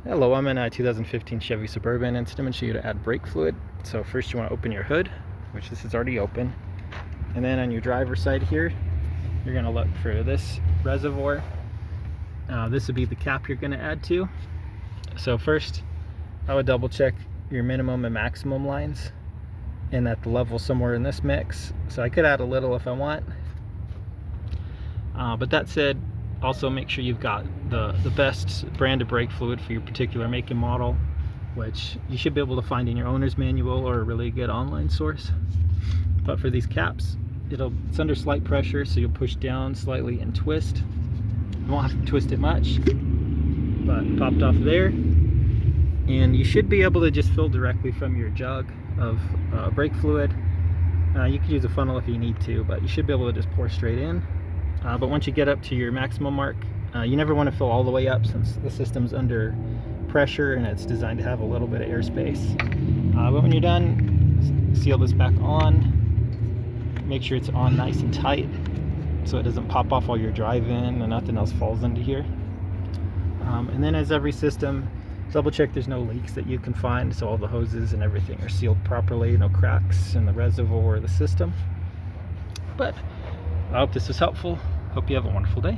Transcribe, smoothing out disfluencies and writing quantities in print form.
Hello, I'm in a 2015 Chevy Suburban and today I'm going to show you to add brake fluid. So first you want to open your hood, which this is already open. And then on your driver's side here, you're going to look for this reservoir. This would be the cap you're going to add to. So first, I would double check your minimum and maximum lines and at the level somewhere in this mix. So I could add a little if I want. But that said, also make sure you've got the best brand of brake fluid for your particular make and model, which you should be able to find in your owner's manual or a really good online source. But for these caps, it's under slight pressure, so you'll push down slightly and twist. You won't have to twist it much, but it popped off there. And you should be able to just fill directly from your jug of brake fluid. You could use a funnel if you need to, but you should be able to just pour straight in. But once you get up to your maximum mark, you never want to fill all the way up since the system's under pressure and it's designed to have a little bit of airspace. But when you're done, seal this back on. Make sure it's on nice and tight so it doesn't pop off while you're driving and nothing else falls into here. And then as every system, double check there's no leaks that you can find, so all the hoses and everything are sealed properly, no cracks in the reservoir or the system. But I hope this was helpful. Hope you have a wonderful day.